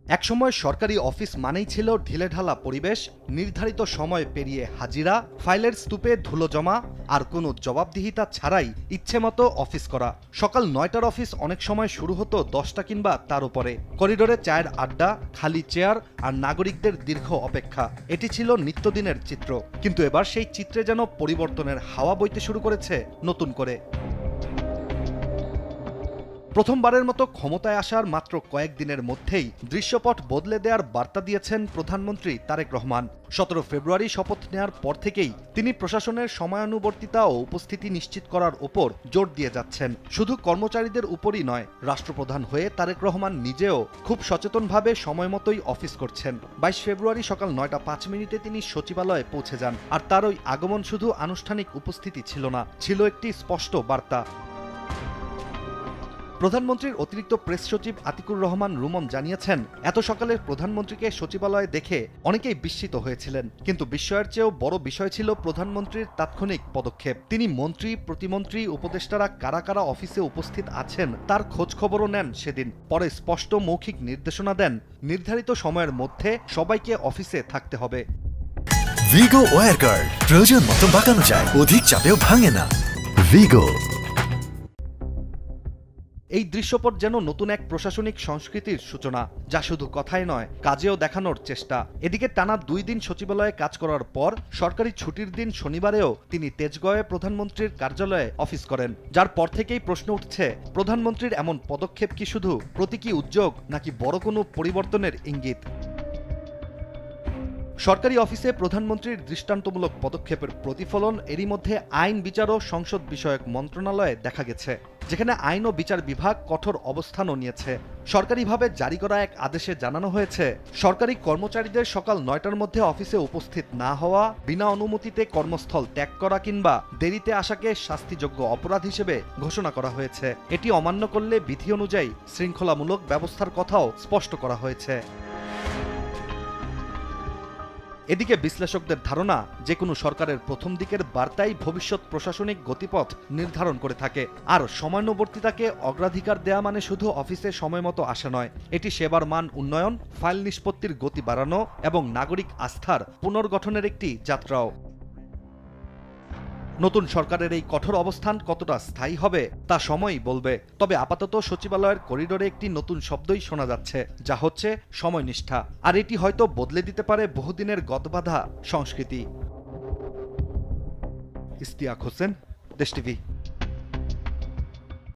একসময় সরকারি অফিস মানেই ছিল ঢিলেঢালা পরিবেশ, নির্ধারিত সময় পেরিয়ে হাজিরা, ফাইলের স্তূপে ধুলো জমা আর কোনো জবাবদিহিতা ছাড়াই ইচ্ছেমতো অফিস করা। সকাল ৯টার অফিস অনেক সময় শুরু হতো ১০টা কিংবা তার উপরে। করিডোরে চায়ের আড্ডা, খালি চেয়ার আর নাগরিকদের দীর্ঘ অপেক্ষা, এটি ছিল নিত্যদিনের চিত্র। কিন্তু এবার সেই চিত্রে যেন পরিবর্তনের হাওয়া বইতে শুরু করেছে নতুন করে। প্রথমবারের মতো ক্ষমতায় আসার মাত্র কয়েকদিনের মধ্যেই দৃশ্যপট বদলে দেওয়ার বার্তা দিয়েছেন প্রধানমন্ত্রী তারেক রহমান। ১৭ ফেব্রুয়ারি শপথ নেওয়ার পর থেকেই তিনি প্রশাসনের সময়ানুবর্তিতা ও উপস্থিতি নিশ্চিত করার ওপর জোর দিয়ে যাচ্ছেন। শুধু কর্মচারীদের উপরই নয়, রাষ্ট্রপ্রধান হয়ে তারেক রহমান নিজেও খুব সচেতনভাবে সময়মতোই অফিস করছেন। ২২ ফেব্রুয়ারি সকাল ৯টা ৫ মিনিটে তিনি সচিবালয়ে পৌঁছে যান। আর তার ওই আগমন শুধু আনুষ্ঠানিক উপস্থিতি ছিল না, ছিল একটি স্পষ্ট বার্তা। প্রধানমন্ত্রীর অতিরিক্ত প্রেস সচিব আতিকুর রহমান রুমন জানিয়েছেন, এত সকালে প্রধানমন্ত্রীকে সচিবালয়ে দেখে অনেকেই বিস্মিত হয়েছিলেন। কিন্তু বিস্ময়ের চেয়েও বড় বিষয় ছিল প্রধানমন্ত্রীর তাৎক্ষণিক পদক্ষেপ। তিনি মন্ত্রী, প্রতিমন্ত্রী, উপদেষ্টারা কারা কারা অফিসে উপস্থিত আছেন তার খোঁজ খবরও নেন সেদিন। পরে স্পষ্ট মৌখিক নির্দেশনা দেন, নির্ধারিত সময়ের মধ্যে সবাইকে অফিসে থাকতে হবে। ভিগো ওয়্যার গার্ড প্রয়োজন মতো বাঁকানো যায়, অধিক চাপেও ভাঙে না। ভিগো। এই দৃশ্যপট যেন নতুন এক প্রশাসনিক সংস্কৃতির সূচনা, যা শুধু কথায় নয়, কাজেও দেখানোর চেষ্টা। এদিকে টানা ২ দিন সচিবালয়ে কাজ করার পর সরকারি ছুটির দিন শনিবারেও তিনি তেজগাঁওয়ে প্রধানমন্ত্রীর কার্যালয়ে অফিস করেন। যার পর থেকেই প্রশ্ন উঠছে, প্রধানমন্ত্রীর এমন পদক্ষেপ কি শুধু প্রতীকী উদ্যোগ নাকি বড় কোনো পরিবর্তনের ইঙ্গিত? সরকারি অফিসে প্রধানমন্ত্রীর দৃষ্টান্তমূলক পদক্ষেপের প্রতিফলন এরই মধ্যে আইন, বিচার ও সংসদ বিষয়ক মন্ত্রণালয়ে দেখা গেছে, যেখানে আইন ও বিচার বিভাগ কঠোর অবস্থানও নিয়েছে। সরকারিভাবে জারি করা এক আদেশে জানানো হয়েছে, সরকারি কর্মচারীদের সকাল ৯টার মধ্যে অফিসে উপস্থিত না হওয়া, বিনা অনুমতিতে কর্মস্থল ত্যাগ করা কিংবা দেরিতে আসাকে শাস্তিযোগ্য অপরাধ হিসেবে ঘোষণা করা হয়েছে। এটি অমান্য করলে বিধি অনুযায়ী শৃঙ্খলামূলক ব্যবস্থার কথাও স্পষ্ট করা হয়েছে। এদিকে বিশ্লেষকদের ধারণা, যে কোনো সরকারের প্রথম দিকের বার্তাই ভবিষ্যৎ প্রশাসনিক গতিপথ নির্ধারণ করে থাকে। আর সময়ানুবর্তিতাকে অগ্রাধিকার দেয়া মানে শুধু অফিসে সময়মতো আসা নয়, এটি সেবার মান উন্নয়ন, ফাইল নিষ্পত্তির গতি বাড়ানো এবং নাগরিক আস্থার পুনর্গঠনের একটি যাত্রাও। নতুন সরকারের এই কঠোর অবস্থান কতটা স্থায়ী হবে তা সময়ই বলবে। তবে আপাতত সচিবালয়ের করিডোরে একটি নতুন শব্দই শোনা যাচ্ছে, যা হচ্ছে সময়নিষ্ঠা। আর এটি হয়তো বদলে দিতে পারে বহুদিনের গতবাঁধা সংস্কৃতি। ইশতিয়াক হোসেন, দেশ টিভি।